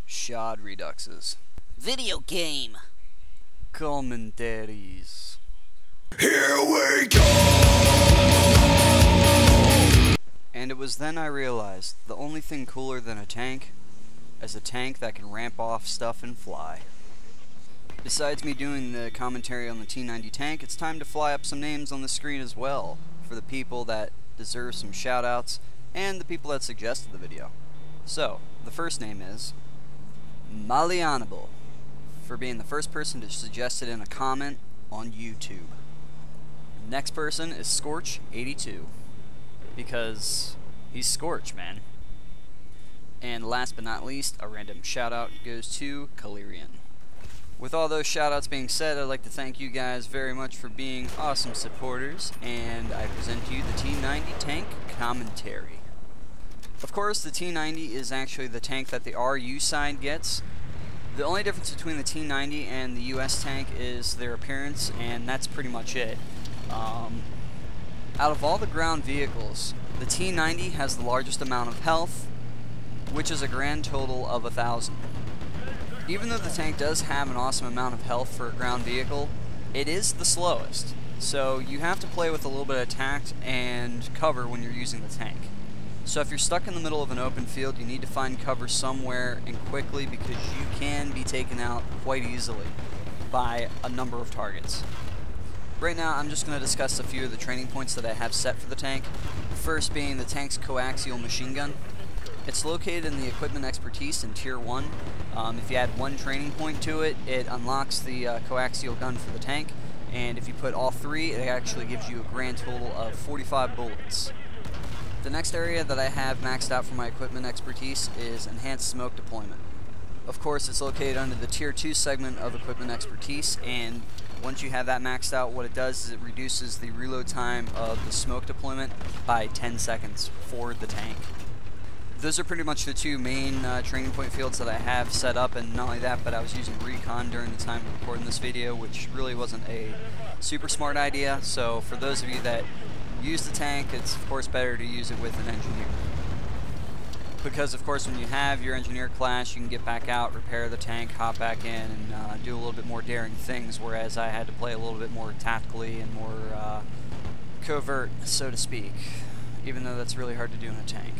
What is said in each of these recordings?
Shodreduxes. Video game. Commentaries. Here we go! And it was then I realized the only thing cooler than a tank is a tank that can ramp off stuff and fly. Besides me doing the commentary on the T-90 tank, it's time to fly up some names on the screen as well, for the people that deserve some shoutouts, and the people that suggested the video. So, the first name is Malianable, for being the first person to suggest it in a comment on YouTube. Next person is Scorch82, because he's Scorch, man. And last but not least, a random shoutout goes to Calirian. With all those shoutouts being said, I'd like to thank you guys very much for being awesome supporters, and I present to you the T-90 tank commentary. Of course, the T-90 is actually the tank that the RU side gets. The only difference between the T-90 and the US tank is their appearance, and that's pretty much it. Out of all the ground vehicles, the T-90 has the largest amount of health, which is a grand total of 1,000. Even though the tank does have an awesome amount of health for a ground vehicle, it is the slowest. So you have to play with a little bit of tact and cover when you're using the tank. So if you're stuck in the middle of an open field, you need to find cover somewhere and quickly, because you can be taken out quite easily by a number of targets. Right now I'm just going to discuss a few of the training points that I have set for the tank. The first being the tank's coaxial machine gun. It's located in the equipment expertise in Tier 1. If you add one training point to it, it unlocks the coaxial gun for the tank, and if you put all three, it actually gives you a grand total of 45 bullets. The next area that I have maxed out for my equipment expertise is enhanced smoke deployment. Of course, it's located under the Tier 2 segment of equipment expertise, and once you have that maxed out, what it does is it reduces the reload time of the smoke deployment by 10 seconds for the tank. Those are pretty much the two main training point fields that I have set up, and not only that, but I was using recon during the time of recording this video, which really wasn't a super smart idea. So for those of you that use the tank, it's of course better to use it with an engineer. Because of course when you have your engineer class, you can get back out, repair the tank, hop back in, and do a little bit more daring things, whereas I had to play a little bit more tactically and more covert, so to speak, even though that's really hard to do in a tank.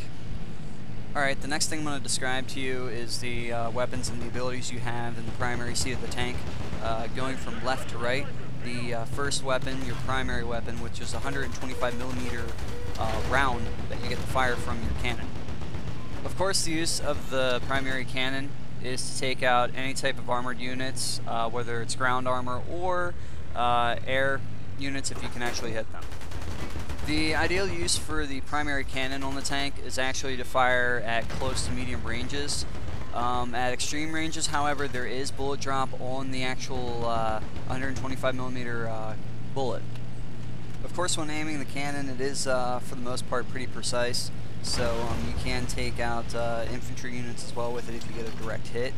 Alright, the next thing I'm going to describe to you is the weapons and the abilities you have in the primary seat of the tank. Going from left to right, the first weapon, your primary weapon, which is a 125mm round that you get to fire from your cannon. Of course, the use of the primary cannon is to take out any type of armored units, whether it's ground armor or air units if you can actually hit them. The ideal use for the primary cannon on the tank is actually to fire at close to medium ranges. At extreme ranges, however, there is bullet drop on the actual 125mm bullet. Of course, when aiming the cannon, it is for the most part pretty precise, so you can take out infantry units as well with it if you get a direct hit.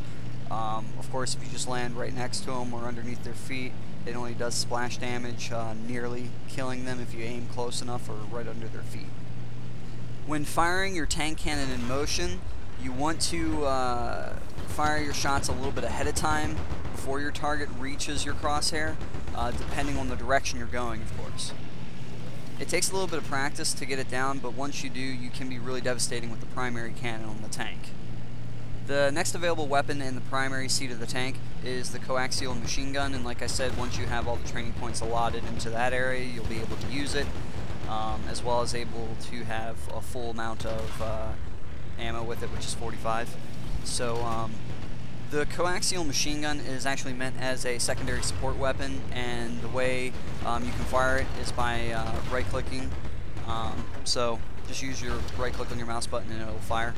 Of course, if you just land right next to them or underneath their feet, it only does splash damage, nearly killing them if you aim close enough or right under their feet. When firing your tank cannon in motion, you want to fire your shots a little bit ahead of time before your target reaches your crosshair, depending on the direction you're going, of course. It takes a little bit of practice to get it down, but once you do, you can be really devastating with the primary cannon on the tank. The next available weapon in the primary seat of the tank is the coaxial machine gun, and like I said, once you have all the training points allotted into that area, you'll be able to use it, as well as able to have a full amount of ammo with it, which is 45. So the coaxial machine gun is actually meant as a secondary support weapon, and the way you can fire it is by right-clicking. So just use your right-click on your mouse button and it'll fire.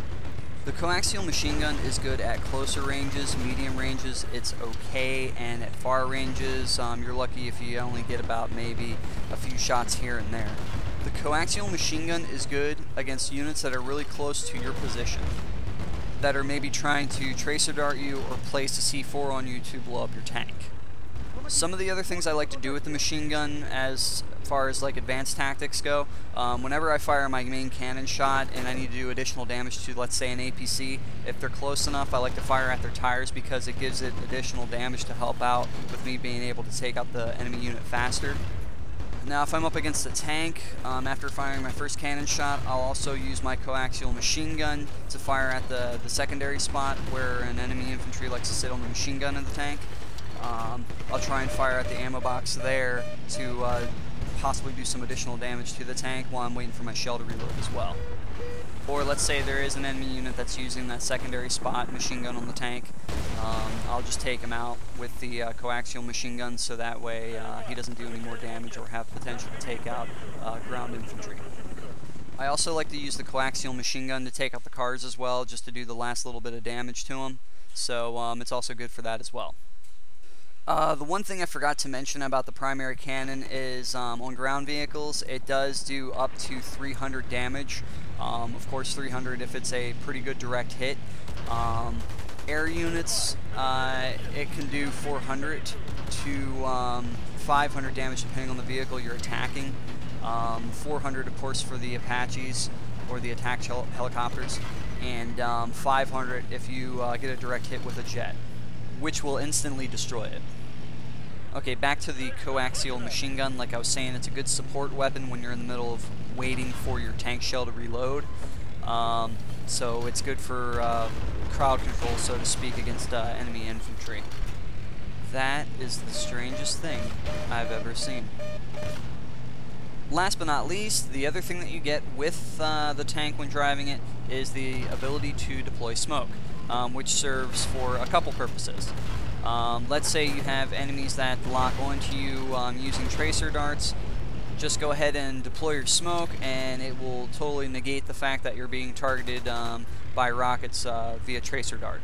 The coaxial machine gun is good at closer ranges, medium ranges, it's okay, and at far ranges, you're lucky if you only get about maybe a few shots here and there. The coaxial machine gun is good against units that are really close to your position, that are maybe trying to tracer dart you or place a C4 on you to blow up your tank. Some of the other things I like to do with the machine gun as far as like advanced tactics go, whenever I fire my main cannon shot and I need to do additional damage to, let's say, an APC, if they're close enough, I like to fire at their tires because it gives it additional damage to help out with me being able to take out the enemy unit faster. Now if I'm up against a tank, after firing my first cannon shot, I'll also use my coaxial machine gun to fire at the secondary spot where an enemy infantry likes to sit on the machine gun in the tank. I'll try and fire at the ammo box there to possibly do some additional damage to the tank while I'm waiting for my shell to reload as well. Or let's say there is an enemy unit that's using that secondary spot machine gun on the tank. I'll just take him out with the coaxial machine gun so that way he doesn't do any more damage or have potential to take out ground infantry. I also like to use the coaxial machine gun to take out the cars as well, just to do the last little bit of damage to them. So it's also good for that as well. The one thing I forgot to mention about the primary cannon is on ground vehicles, it does do up to 300 damage. Of course 300 if it's a pretty good direct hit. Air units, it can do 400 to 500 damage depending on the vehicle you're attacking. 400 of course for the Apaches or the attack helicopters, and 500 if you get a direct hit with a jet, which will instantly destroy it. Okay, back to the coaxial machine gun. Like I was saying, it's a good support weapon when you're in the middle of waiting for your tank shell to reload. So it's good for crowd control, so to speak, against enemy infantry. That is the strangest thing I've ever seen. Last but not least, the other thing that you get with the tank when driving it is the ability to deploy smoke, which serves for a couple purposes. Let's say you have enemies that lock onto you using tracer darts. Just go ahead and deploy your smoke and it will totally negate the fact that you're being targeted by rockets via tracer dart.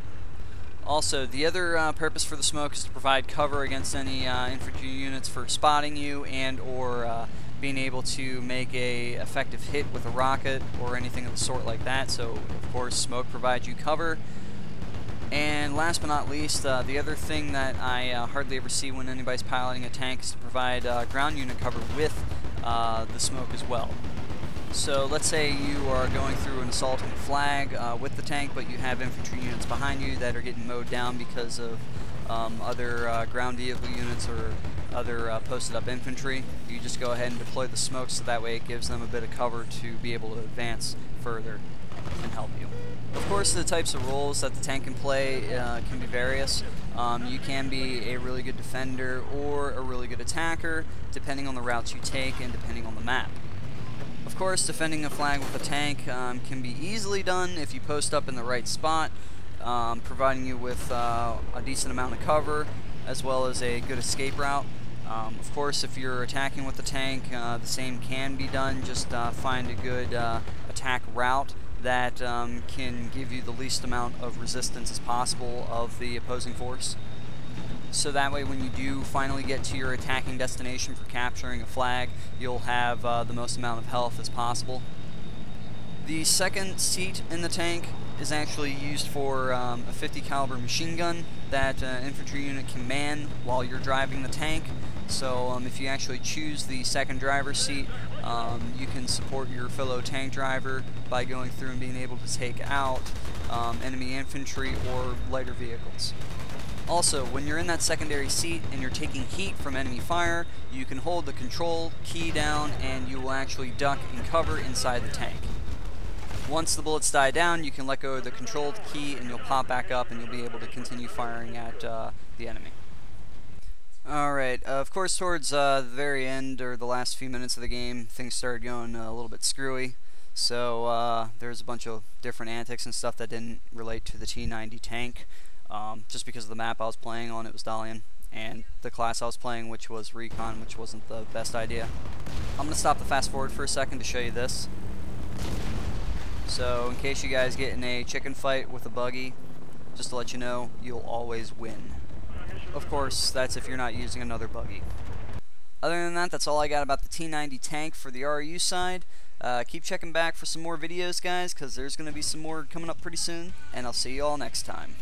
Also, the other purpose for the smoke is to provide cover against any infantry units for spotting you and or being able to make a effective hit with a rocket or anything of the sort like that. So of course smoke provides you cover. And last but not least, the other thing that I hardly ever see when anybody's piloting a tank is to provide ground unit cover with the smoke as well. So let's say you are going through an assaulting flag with the tank, but you have infantry units behind you that are getting mowed down because of other ground vehicle units or other posted up infantry. You just go ahead and deploy the smoke so that way it gives them a bit of cover to be able to advance further and help you. Of course, the types of roles that the tank can play can be various. You can be a really good defender or a really good attacker, depending on the routes you take and depending on the map. Of course, defending a flag with a tank can be easily done if you post up in the right spot, providing you with a decent amount of cover, as well as a good escape route. Of course, if you're attacking with the tank, the same can be done. Just find a good attack route that can give you the least amount of resistance as possible of the opposing force. So that way when you do finally get to your attacking destination for capturing a flag, you'll have the most amount of health as possible. The second seat in the tank is actually used for a 50 caliber machine gun that an infantry unit can man while you're driving the tank. So if you actually choose the second driver's seat, you can support your fellow tank driver by going through and being able to take out enemy infantry or lighter vehicles. Also, when you're in that secondary seat and you're taking heat from enemy fire, you can hold the control key down and you will actually duck and cover inside the tank. Once the bullets die down, you can let go of the controlled key and you'll pop back up and you'll be able to continue firing at the enemy. Alright, of course towards the very end or the last few minutes of the game, things started going a little bit screwy. So there's a bunch of different antics and stuff that didn't relate to the T-90 tank. Just because of the map I was playing on, it was Dalian, and the class I was playing, which was Recon, which wasn't the best idea. I'm going to stop the fast forward for a second to show you this. So in case you guys get in a chicken fight with a buggy, just to let you know, you'll always win. Of course, that's if you're not using another buggy. Other than that, that's all I got about the T-90 tank for the RU side. Keep checking back for some more videos, guys, because there's going to be some more coming up pretty soon, and I'll see you all next time.